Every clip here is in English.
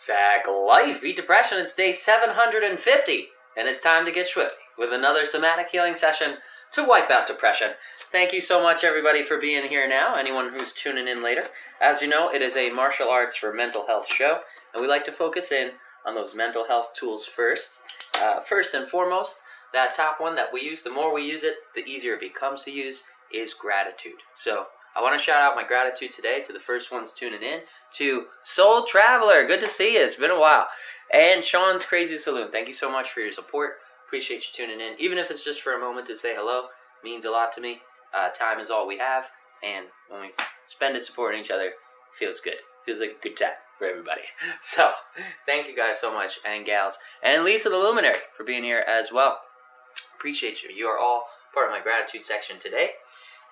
Sack Life. Beat depression. It's day 750, and it's time to get swifty with another somatic healing session to wipe out depression. Thank you so much, everybody, for being here now. Anyone who's tuning in later. As you know, it is a martial arts for mental health show, and we like to focus in on those mental health tools first. First and foremost, that top one that we use, the more we use it, the easier it becomes to use, is gratitude. So I want to shout out my gratitude today to the first ones tuning in, to Soul Traveler, good to see you, it's been a while, and Sean's Crazy Saloon. Thank you so much for your support. Appreciate you tuning in. Even if it's just for a moment to say hello, means a lot to me. Time is all we have, and when we spend it supporting each other, it feels good. Feels like a good time for everybody. So, thank you guys so much, and gals, and Lisa the Luminary for being here as well. Appreciate you. You are all part of my gratitude section today.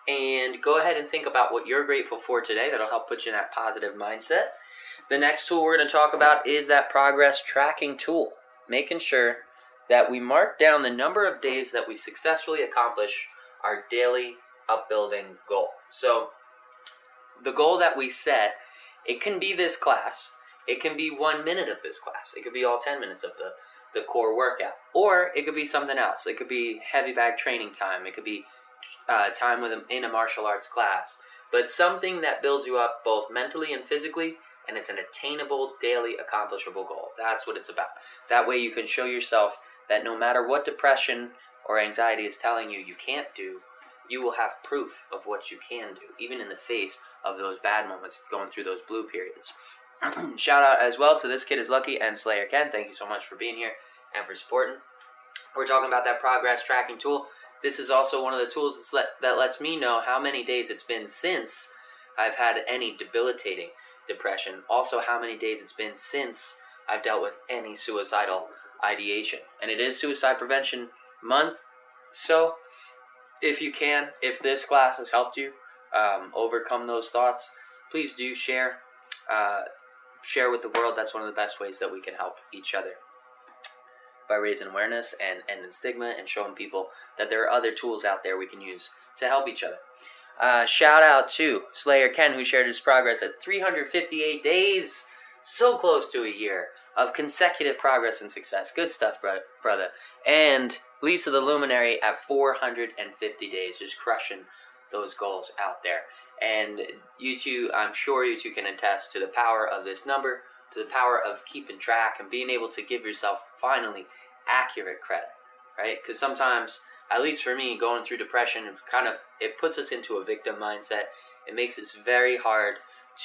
And go ahead and think about what you're grateful for today. That'll help put you in that positive mindset. The next tool we're going to talk about is that progress tracking tool. Making sure that we mark down the number of days that we successfully accomplish our daily upbuilding goal. So the goal that we set, it can be this class. It can be 1 minute of this class. It could be all 10 minutes of the core workout. Or it could be something else. It could be heavy bag training time. It could be time in a martial arts class. But something that builds you up both mentally and physically, and it's an attainable, daily, accomplishable goal. That's what it's about. That way you can show yourself that no matter what depression or anxiety is telling you you can't do, you will have proof of what you can do, even in the face of those bad moments, going through those blue periods. Shout out as well to This Kid Is Lucky and Slayer Ken. Thank you so much for being here and for supporting. We're talking about that progress tracking tool. This is also one of the tools that lets me know how many days it's been since I've had any debilitating depression. Also, how many days it's been since I've dealt with any suicidal ideation. And it is Suicide Prevention Month. So, if you can, if this class has helped you overcome those thoughts, please do share. Share with the world. That's one of the best ways that we can help each other, by raising awareness and ending stigma and showing people that there are other tools out there we can use to help each other. Shout out to Slayer Ken, who shared his progress at 358 days, so close to a year of consecutive progress and success. Good stuff, brother. And Lisa the Luminary at 450 days, just crushing those goals out there. And you two, I'm sure you two can attest to the power of this number, to the power of keeping track and being able to give yourself finally accurate credit, right? Because sometimes, at least for me, going through depression, it puts us into a victim mindset. It makes it very hard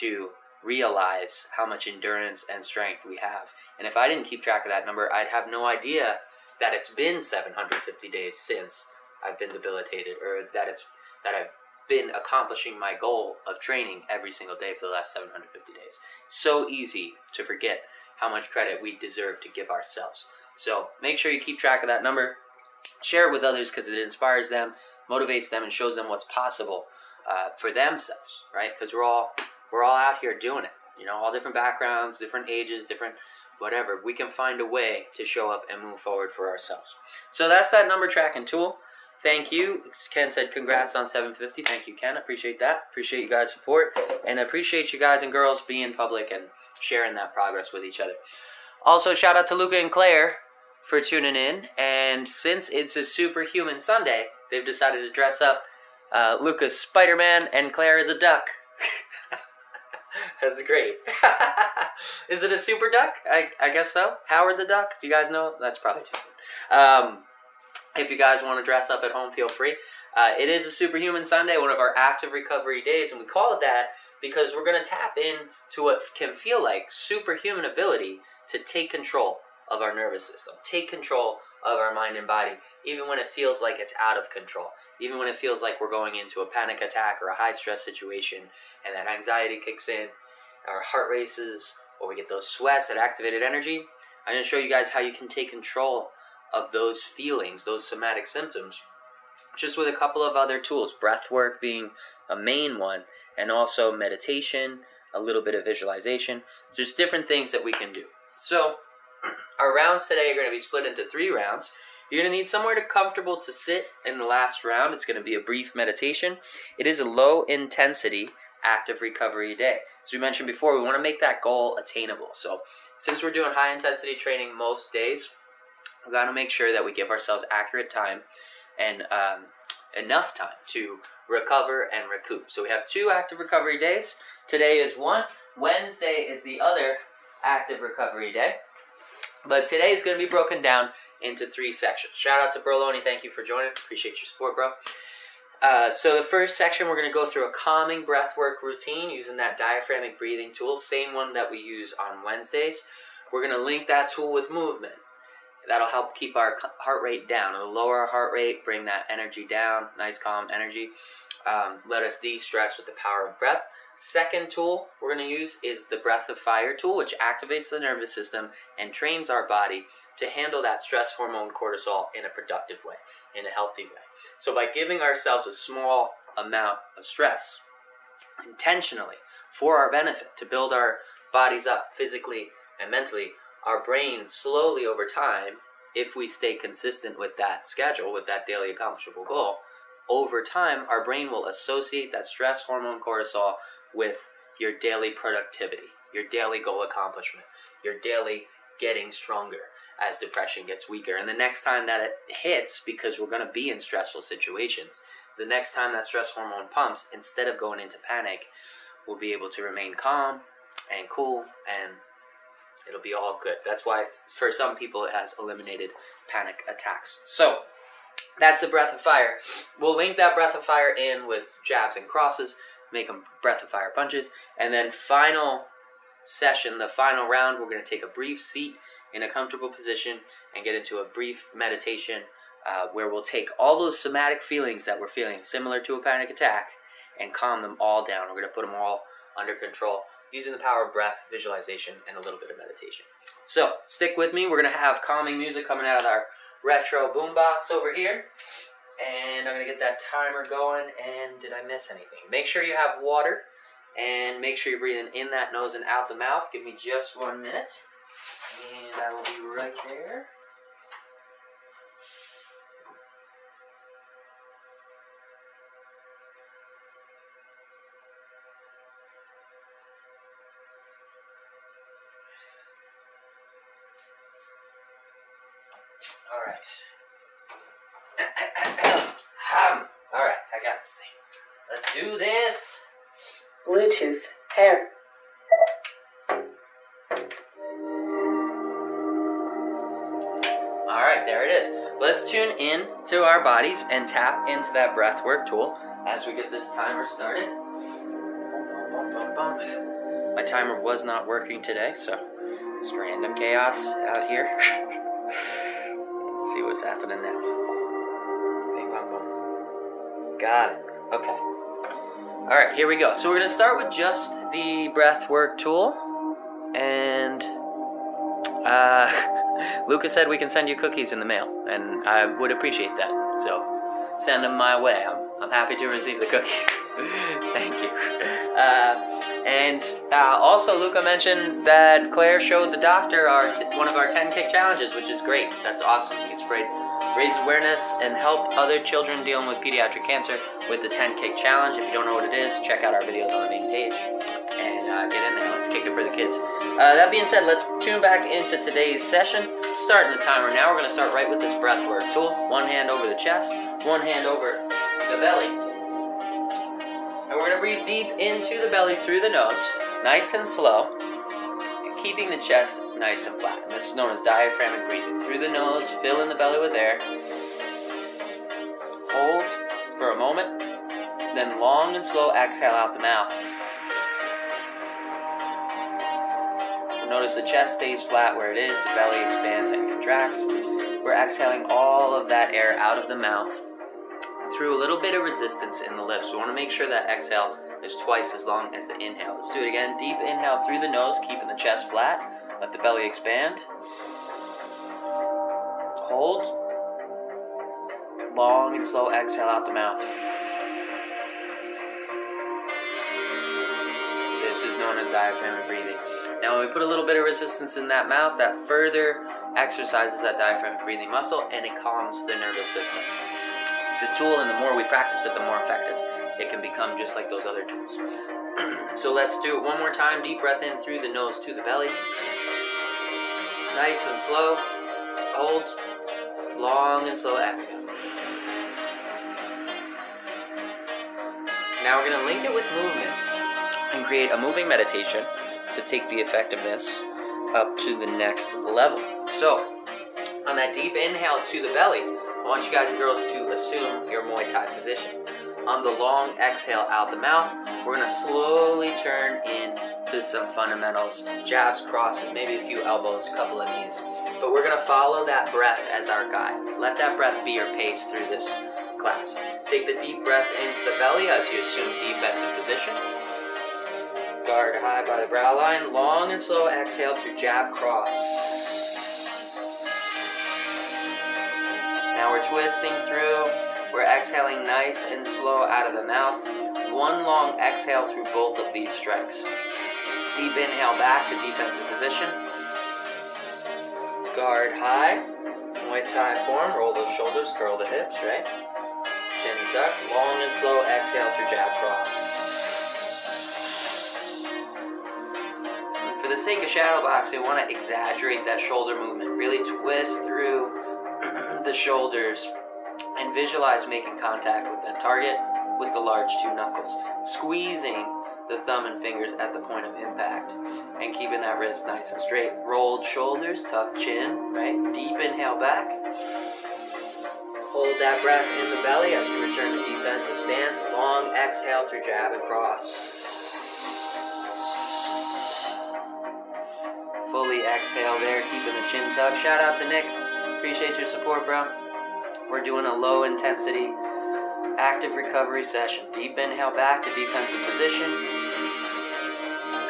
to realize how much endurance and strength we have. And if I didn't keep track of that number, I'd have no idea that it's been 750 days since I've been debilitated, or that I've been accomplishing my goal of training every single day for the last 750 days. So easy to forget how much credit we deserve to give ourselves. So make sure you keep track of that number. Share it with others because it inspires them, motivates them, and shows them what's possible for themselves, right? Because we're all out here doing it. You know, all different backgrounds, different ages, different whatever. We can find a way to show up and move forward for ourselves. So that's that number tracking tool. Thank you. Ken said congrats on 750. Thank you, Ken. Appreciate that. Appreciate you guys' support. And appreciate you guys and girls being public and sharing that progress with each other. Also, shout out to Luca and Claire for tuning in. And since it's a Superhuman Sunday, they've decided to dress up Luca's Spider-Man and Claire is a duck. That's great. Is it a super duck? I guess so. Howard the Duck? Do you guys know? That's probably too soon. If you guys want to dress up at home, feel free. It is a Superhuman Sunday, one of our active recovery days, and we call it that because we're going to tap into what can feel like superhuman ability to take control of our nervous system, take control of our mind and body, even when it feels like it's out of control, even when it feels like we're going into a panic attack or a high-stress situation, and that anxiety kicks in, our heart races, or we get those sweats, that activated energy. I'm going to show you guys how you can take control of those feelings, those somatic symptoms, just with a couple of other tools, breath work being a main one, and also meditation, a little bit of visualization. There's different things that we can do. So our rounds today are going to be split into 3 rounds. You're going to need somewhere comfortable to sit in the last round. It's going to be a brief meditation. It is a low intensity active recovery day. As we mentioned before, we want to make that goal attainable. So Since we're doing high intensity training most days, we got to make sure that we give ourselves accurate time and enough time to recover and recoup. So we have 2 active recovery days. Today is one. Wednesday is the other active recovery day. But today is going to be broken down into 3 sections. Shout out to Berloni. Thank you for joining. Appreciate your support, bro. So the first section, we're going to go through a calming breathwork routine using that diaphragmatic breathing tool, same one that we use on Wednesdays. We're going to link that tool with movement. That'll help keep our heart rate down. It'll lower our heart rate, bring that energy down, nice calm energy. Let us de-stress with the power of breath. Second tool we're going to use is the breath of fire tool, which activates the nervous system and trains our body to handle that stress hormone cortisol in a productive way, in a healthy way. So by giving ourselves a small amount of stress intentionally for our benefit, to build our bodies up physically and mentally, our brain slowly over time, if we stay consistent with that schedule, with that daily accomplishable goal, over time our brain will associate that stress hormone cortisol with your daily productivity, your daily goal accomplishment, your daily getting stronger as depression gets weaker. And the next time that it hits, because we're going to be in stressful situations, the next time that stress hormone pumps, instead of going into panic, we'll be able to remain calm and cool, and it'll be all good. That's why for some people it has eliminated panic attacks. So that's the breath of fire. We'll link that breath of fire in with jabs and crosses, make them breath of fire punches, and then final session, the final round, we're going to take a brief seat in a comfortable position and get into a brief meditation where we'll take all those somatic feelings that we're feeling similar to a panic attack and calm them all down. We're going to put them all under control using the power of breath, visualization, and a little bit of meditation. So stick with me. We're going to have calming music coming out of our retro boombox over here, and I'm going to get that timer going. And did I miss anything? Make sure you have water, and make sure you're breathing in that nose and out the mouth. Give me just 1 minute, and I will be right there. All right. All right, I got this thing. Let's do this. Bluetooth pair. All right, there it is. Let's tune in to our bodies and tap into that breath work tool as we get this timer started. My timer was not working today, so it's random chaos out here. Let's see what's happening now. Bing, bong, boom. Got it. Okay. All right, here we go. So we're going to start with just the breath work tool. And Lucas said we can send you cookies in the mail, and I would appreciate that. So send them my way. I'm happy to receive the cookies. Thank you. And also, Luca mentioned that Claire showed the doctor one of our 10 kick challenges, which is great. That's awesome. You can raise awareness and help other children dealing with pediatric cancer with the 10 kick challenge. If you don't know what it is, check out our videos on the main page and get in there. Let's kick it for the kids. That being said, let's tune back into today's session. Starting the timer now. We're going to start right with this breath work tool. One hand over the chest, one hand over the belly. And we're going to breathe deep into the belly through the nose, nice and slow, keeping the chest nice and flat. And this is known as diaphragmatic breathing. Through the nose, fill in the belly with air. Hold for a moment, then long and slow exhale out the mouth. Notice the chest stays flat where it is, the belly expands and contracts. We're exhaling all of that air out of the mouth through a little bit of resistance in the lips. We want to make sure that exhale is twice as long as the inhale. Let's do it again. Deep inhale through the nose, keeping the chest flat. Let the belly expand. Hold. Long and slow exhale out the mouth. This is known as diaphragmatic breathing. Now when we put a little bit of resistance in that mouth, that further exercises that diaphragmatic breathing muscle and it calms the nervous system. It's a tool, and the more we practice it, the more effective it can become, just like those other tools. So let's do it one more time. Deep breath in through the nose to the belly. Nice and slow. Hold. Long and slow exhale. Now we're going to link it with movement and create a moving meditation to take the effectiveness up to the next level. So, on that deep inhale to the belly, I want you guys and girls to assume your Muay Thai position. On the long exhale out the mouth, we're going to slowly turn into some fundamentals. Jabs, crosses, maybe a few elbows, a couple of knees. But we're going to follow that breath as our guide. Let that breath be your pace through this class. Take the deep breath into the belly as you assume defensive position. Guard high by the brow line. Long and slow exhale through jab, cross. Now we're twisting through. We're exhaling nice and slow out of the mouth. One long exhale through both of these strikes. Deep inhale back to defensive position. Guard high. Muay Thai form. Roll those shoulders, curl the hips, right? Chin tuck. Long and slow exhale through jab, cross. For the sake of shadow boxing, we want to exaggerate that shoulder movement. Really twist through the shoulders and visualize making contact with the target with the large two knuckles, squeezing the thumb and fingers at the point of impact and keeping that wrist nice and straight. Rolled shoulders, tuck chin, right? Deep inhale back. Hold that breath in the belly as you return to defensive stance. Long exhale through jab and cross. Fully exhale there, keeping the chin tucked. Shout out to Nick. Appreciate your support, bro. We're doing a low intensity active recovery session. Deep inhale back to defensive position.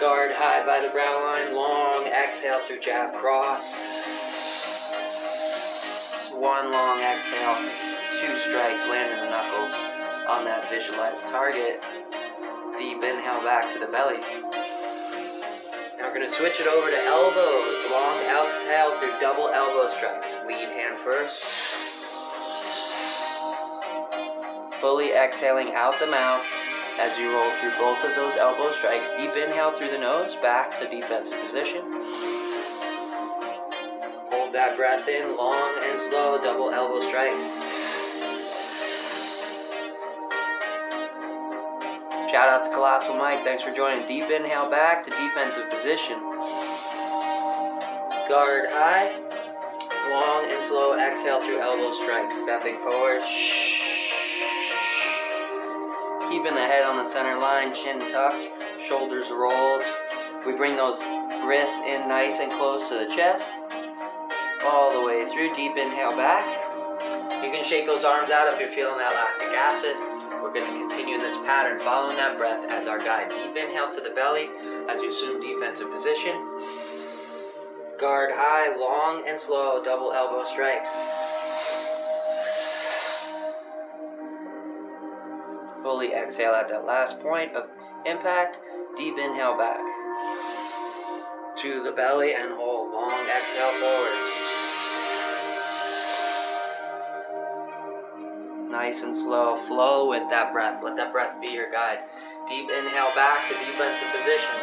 Guard high by the brow line. Long exhale through jab, cross. One long exhale. Two strikes, landing the knuckles on that visualized target. Deep inhale back to the belly. Now we're going to switch it over to elbows. Long exhale through double elbow strikes. Lead hand first. Fully exhaling out the mouth as you roll through both of those elbow strikes. Deep inhale through the nose, back to defensive position. Hold that breath in, long and slow, double elbow strikes. Shout out to Colossal Mike, thanks for joining. Deep inhale back to defensive position. Guard high. Long and slow exhale through elbow strikes. Stepping forward. Keeping the head on the center line, chin tucked, shoulders rolled. We bring those wrists in nice and close to the chest. All the way through. Deep inhale back. You can shake those arms out if you're feeling that lactic acid. We're going to continue in this pattern, following that breath as our guide. Deep inhale to the belly as you assume defensive position. Guard high, long and slow, double elbow strikes. Fully exhale at that last point of impact. Deep inhale back to the belly and hold. Long exhale forwards. Nice and slow. Flow with that breath. Let that breath be your guide. Deep inhale back to defensive position.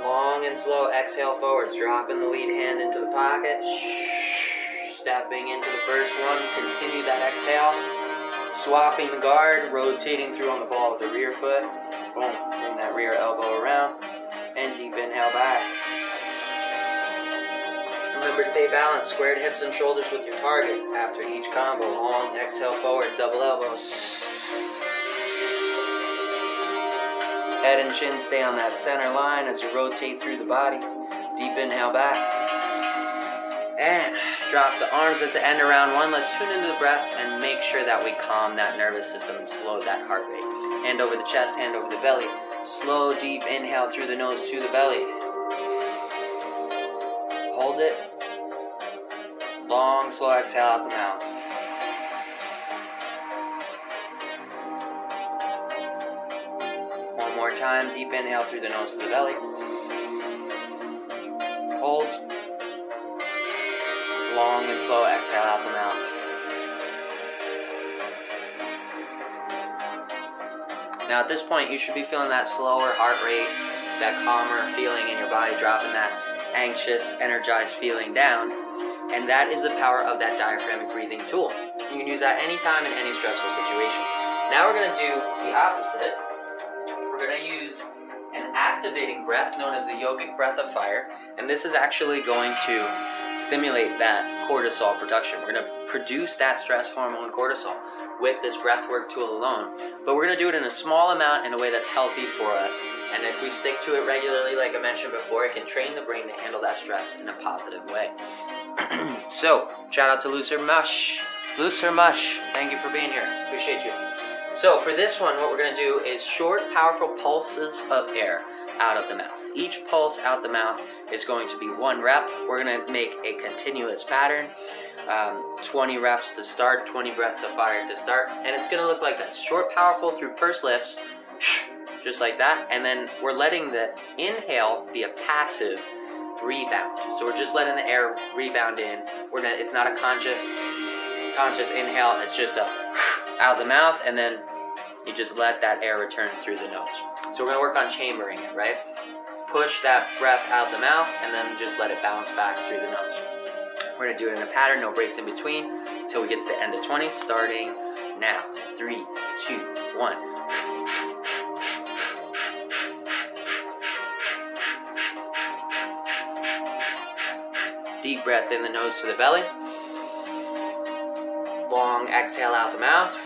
Long and slow exhale forwards. Dropping the lead hand into the pocket. Stepping into the first one. Continue that exhale. Swapping the guard. Rotating through on the ball with the rear foot. Boom. Bring that rear elbow around. And deep inhale back. Remember, stay balanced. Squared hips and shoulders with your target. After each combo, long exhale forwards, double elbows. Head and chin stay on that center line as you rotate through the body. Deep inhale back. And drop the arms as the end around one. Let's tune into the breath and make sure that we calm that nervous system and slow that heart rate. Hand over the chest, hand over the belly. Slow, deep inhale through the nose to the belly. Hold it. Long, slow exhale out the mouth. One more time. Deep inhale through the nose to the belly. Hold. Long and slow exhale out the mouth. Now at this point, you should be feeling that slower heart rate, that calmer feeling in your body, dropping that anxious, energized feeling down. And that is the power of that diaphragmatic breathing tool. You can use that anytime in any stressful situation. Now we're going to do the opposite. We're going to use an activating breath known as the yogic breath of fire. And this is actually going to stimulate that cortisol production. We're going to produce that stress hormone cortisol with this breathwork tool alone. But we're going to do it in a small amount in a way that's healthy for us. And if we stick to it regularly, like I mentioned before, it can train the brain to handle that stress in a positive way. So, shout out to Looser Mush. Looser Mush, thank you for being here. Appreciate you. So, for this one, what we're going to do is short, powerful pulses of air out of the mouth. Each pulse out the mouth is going to be 1 rep. We're going to make a continuous pattern. 20 reps to start, 20 breaths of fire to start. And it's going to look like this. Short, powerful through pursed lips, just like that. And then we're letting the inhale be a passive rebound. So we're just letting the air rebound in. It's not a conscious inhale. It's just a out the mouth, and then you just let that air return through the nose. So we're going to work on chambering it, right? Push that breath out the mouth, and then just let it bounce back through the nose. We're going to do it in a pattern, no breaks in between, until we get to the end of 20, starting now. 3, 2, 1. Deep breath in the nose to the belly. Long exhale out the mouth.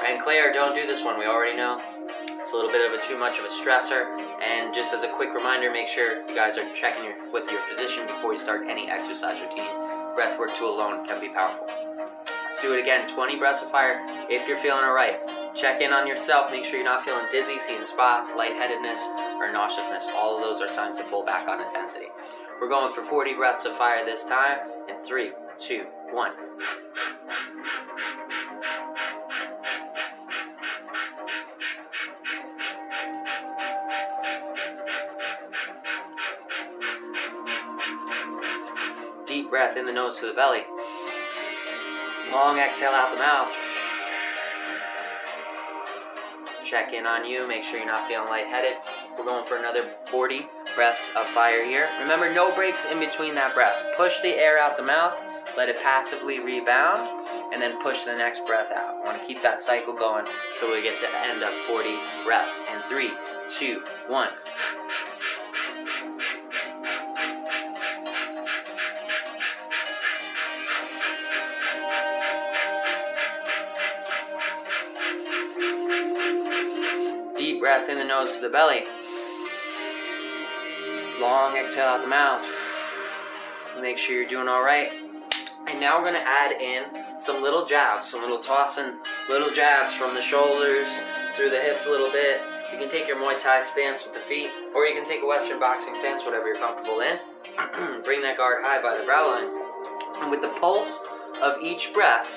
And Claire, don't do this one. We already know it's a little bit of too much of a stressor. And just as a quick reminder, make sure you guys are checking with your physician before you start any exercise routine. Breathwork tool alone can be powerful. Let's do it again. 20 breaths of fire if you're feeling all right. Check in on yourself. Make sure you're not feeling dizzy, seeing spots, lightheadedness, or nauseousness. All of those are signs to pull back on intensity. We're going for 40 breaths of fire this time. In 3, 2, 1. Deep breath in the nose to the belly. Long exhale out the mouth. Check in on you. Make sure you're not feeling lightheaded. We're going for another 40 breaths of fire here. Remember, no breaks in between that breath. Push the air out the mouth. Let it passively rebound. And then push the next breath out. I want to keep that cycle going until we get to the end of 40 reps. In 3, 2, 1. Deep breath in the nose to the belly. Long exhale out the mouth. Make sure you're doing all right. And now we're going to add in some little jabs, some little tossing, little jabs from the shoulders through the hips a little bit. You can take your Muay Thai stance with the feet, or you can take a Western boxing stance, whatever you're comfortable in. Bring that guard high by the brow line. And with the pulse of each breath,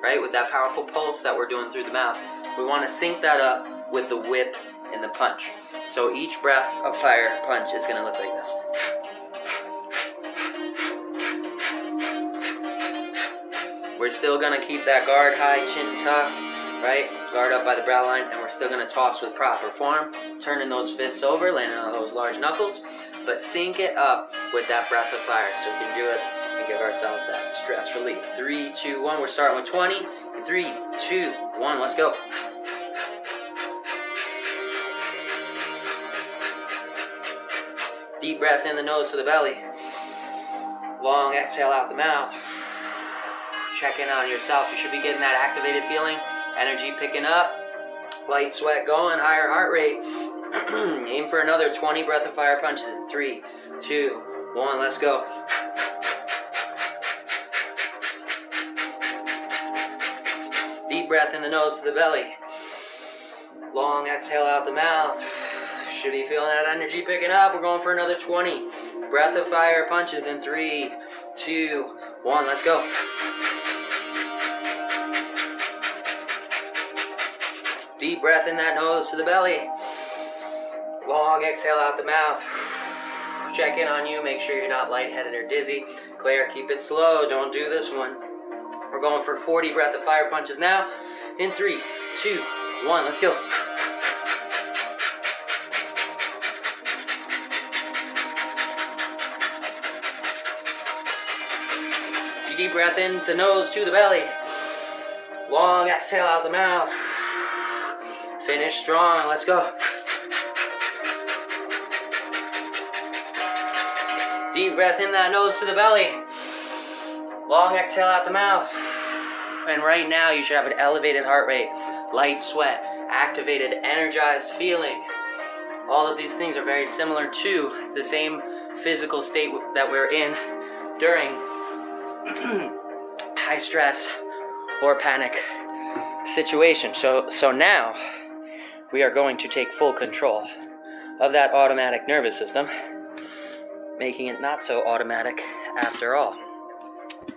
right, with that powerful pulse that we're doing through the mouth, we want to sync that up with the whip and the punch. So each breath of fire punch is going to look like this. We're still going to keep that guard high, chin tucked, right? Guard up by the brow line, and we're still going to toss with proper form, turning those fists over, landing on those large knuckles, but sync it up with that breath of fire so we can do it and give ourselves that stress relief. 3, 2, 1. We're starting with 20. 3, 2, 1. Let's go. Deep breath in the nose to the belly. Long exhale out the mouth. Check in on yourself. You should be getting that activated feeling. Energy picking up. Light sweat going. Higher heart rate. Aim for another 20 breath of fire punches in 3, 2, 1. Let's go. Deep breath in the nose to the belly. Long exhale out the mouth. Should be feeling that energy picking up. We're going for another 20 breath of fire punches in 3, 2, 1. Let's go. Deep breath in that nose to the belly. Long exhale out the mouth. Check in on you. Make sure you're not lightheaded or dizzy. Claire, keep it slow. Don't do this one. We're going for 40 breath of fire punches now. In 3, 2, 1. Let's go. you deep breath in the nose to the belly. Long exhale out the mouth. Finish strong. Let's go. Deep breath in that nose to the belly. Long exhale out the mouth. And right now you should have an elevated heart rate, light sweat, activated, energized feeling. All of these things are very similar to the same physical state that we're in during high stress or panic situation. So now we are going to take full control of that automatic nervous system, making it not so automatic after all.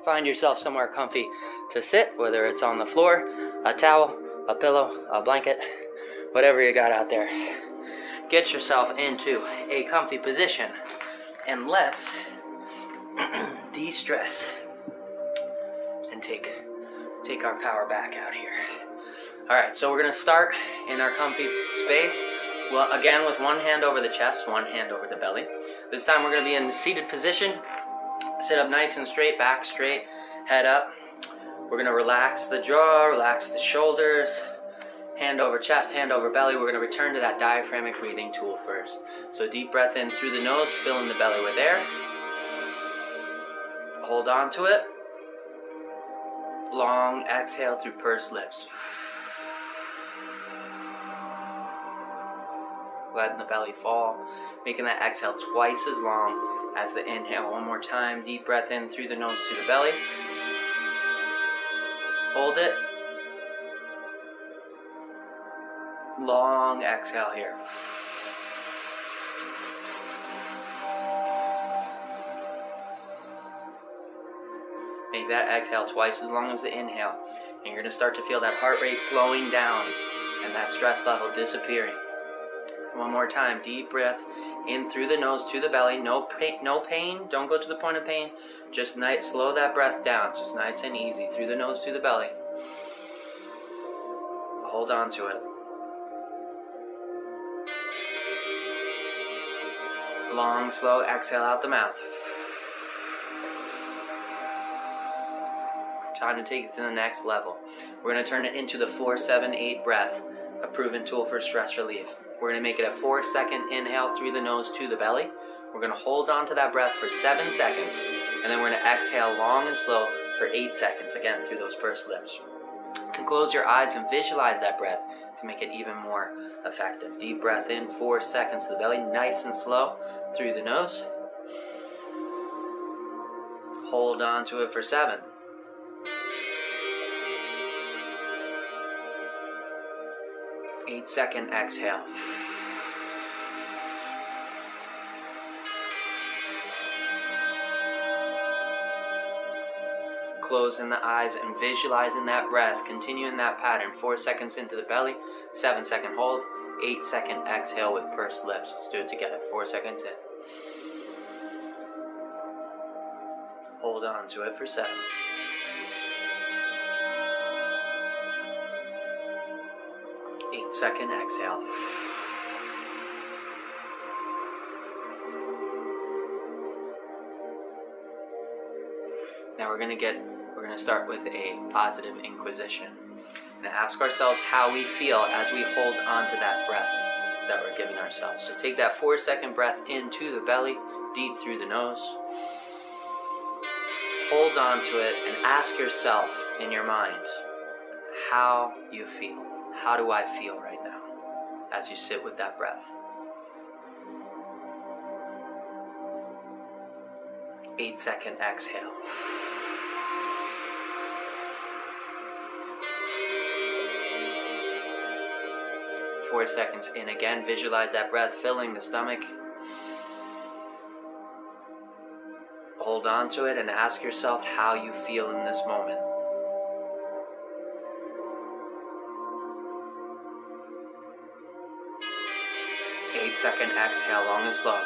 Find yourself somewhere comfy to sit, whether it's on the floor, a towel, a pillow, a blanket, whatever you got out there. Get yourself into a comfy position and let's de-stress and take our power back out here. Alright, so we're going to start in our comfy space. Well, again, with one hand over the chest, one hand over the belly. This time we're going to be in seated position. Sit up nice and straight, back straight, head up. We're going to relax the jaw, relax the shoulders. Hand over chest, hand over belly. We're going to return to that diaphragmatic breathing tool first. So deep breath in through the nose, filling the belly with air. Hold on to it. Long exhale through pursed lips. Letting the belly fall, making that exhale twice as long as the inhale. One more time, deep breath in through the nose to the belly. Hold it. Long exhale here. Make that exhale twice as long as the inhale. And you're going to start to feel that heart rate slowing down and that stress level disappearing. One more time, deep breath in through the nose to the belly. No pain. Don't go to the point of pain. Just slow that breath down. Just nice and easy through the nose to the belly. Hold on to it. Long, slow exhale out the mouth. Time to take it to the next level. We're going to turn it into the 4-7-8 breath, a proven tool for stress relief. We're going to make it a 4-second inhale through the nose to the belly. We're going to hold on to that breath for 7 seconds, and then we're going to exhale long and slow for 8 seconds, again through those pursed lips. You can close your eyes and visualize that breath to make it even more effective. Deep breath in, 4 seconds to the belly, nice and slow through the nose. Hold on to it for 7. 8-second exhale. Closing the eyes and visualizing that breath, continuing that pattern. 4 seconds into the belly, 7-second hold, 8-second exhale with pursed lips. Let's do it together. 4 seconds in. Hold on to it for 7. 8-second exhale. Now we're going to start with a positive inquisition and ask ourselves how we feel as we hold on to that breath that we're giving ourselves. So take that 4-second breath into the belly, deep through the nose. Hold on to it and ask yourself in your mind how you feel. How do I feel right now as you sit with that breath? 8-second exhale. Four seconds in again. Visualize that breath filling the stomach. Hold on to it and ask yourself how you feel in this moment. 8-second exhale, long and slow.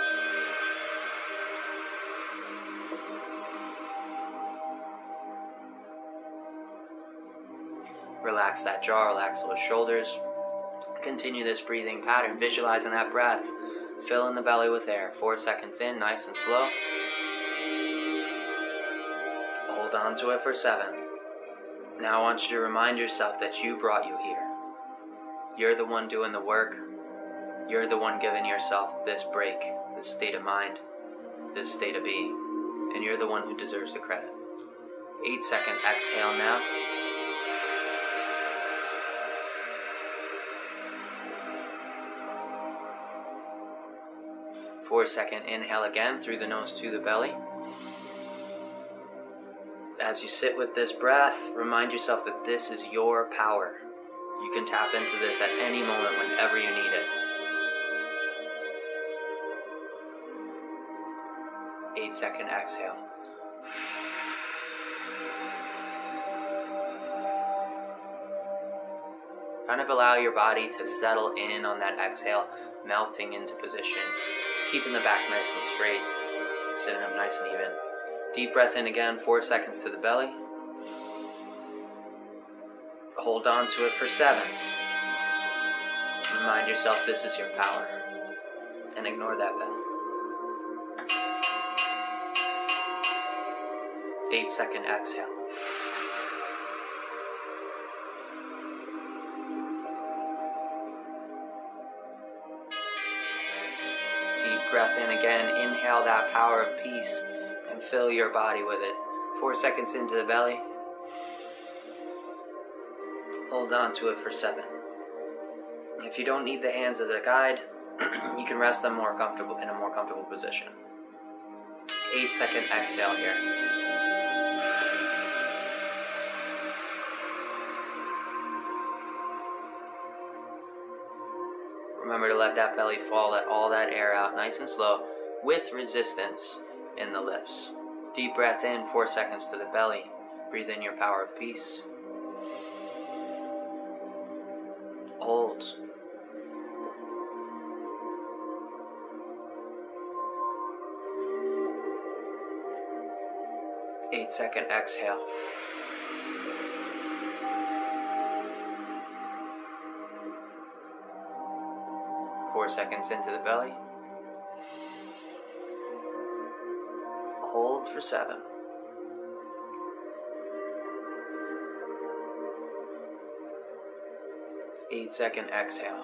Relax that jaw, relax those shoulders. Continue this breathing pattern, visualizing that breath. Filling the belly with air. 4 seconds in, nice and slow. Hold Hold on to it for 7. Now I want you to remind yourself that you brought you here. You're the one doing the work. You're the one giving yourself this break, this state of mind, this state of being. And you're the one who deserves the credit. 8-second exhale now. 4-second inhale again through the nose to the belly. As you sit with this breath, remind yourself that this is your power. You can tap into this at any moment whenever you need it. 8-second exhale. Kind of allow your body to settle in on that exhale, melting into position, keeping the back nice and straight, sitting up nice and even. Deep breath in again, 4 seconds to the belly. Hold on to it for 7. Remind yourself this is your power. And ignore that bell. 8-second exhale. Deep breath in again. Inhale that power of peace and fill your body with it. 4 seconds into the belly. Hold on to it for 7. If you don't need the hands as a guide, you can rest them in a more comfortable position. 8-second exhale here. Remember to let that belly fall, let all that air out nice and slow with resistance in the lips. Deep breath in, 4 seconds to the belly. Breathe in your power of peace. Hold. Eight-second exhale. Four seconds into the belly. Hold for 7. Eight-second exhale.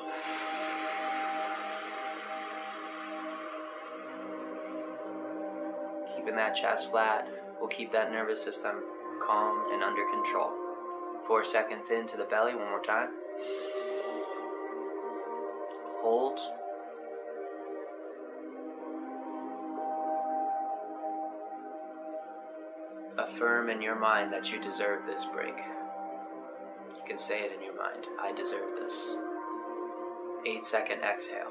Keeping that chest flat will keep that nervous system calm and under control. 4 seconds into the belly, one more time. Hold. Affirm in your mind that you deserve this break. You can say it in your mind. I deserve this. 8-second exhale.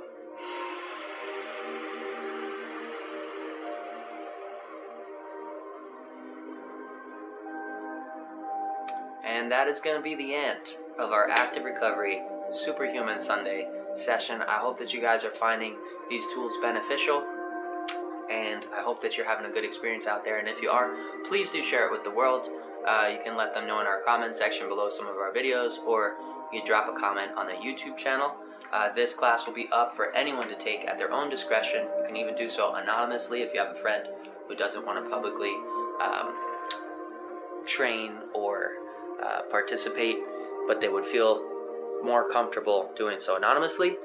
And that is going to be the end of our Active Recovery Superhuman Sunday session. I hope that you guys are finding these tools beneficial, and I hope that you're having a good experience out there. And if you are, please do share it with the world. You can let them know in our comment section below some of our videos, or you drop a comment on the YouTube channel. This class will be up for anyone to take at their own discretion. You can even do so anonymously if you have a friend who doesn't want to publicly train or participate, but they would feel more comfortable doing so anonymously.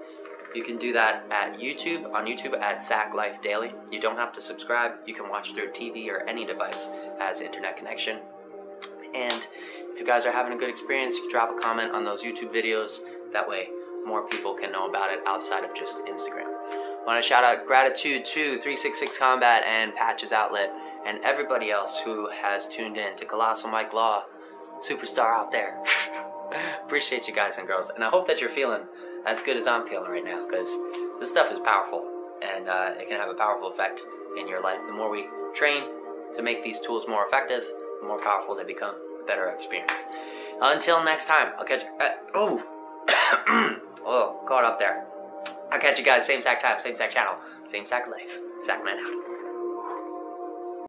You can do that at YouTube, on YouTube at SAC Life Daily. You don't have to subscribe. You can watch through TV or any device that has internet connection. And if you guys are having a good experience, you can drop a comment on those YouTube videos. That way more people can know about it outside of just Instagram. I want to shout out gratitude to 366 Combat and Patches Outlet and everybody else who has tuned in to Colossal Mike Law, superstar out there. Appreciate you guys and girls, and I hope that you're feeling as good as I'm feeling right now, because this stuff is powerful, and it can have a powerful effect in your life. The more we train to make these tools more effective, the more powerful they become, the better our experience. Until next time, I'll catch you. Oh, caught up there. I'll catch you guys same sack time, same sack channel, same sack life. Sack man out.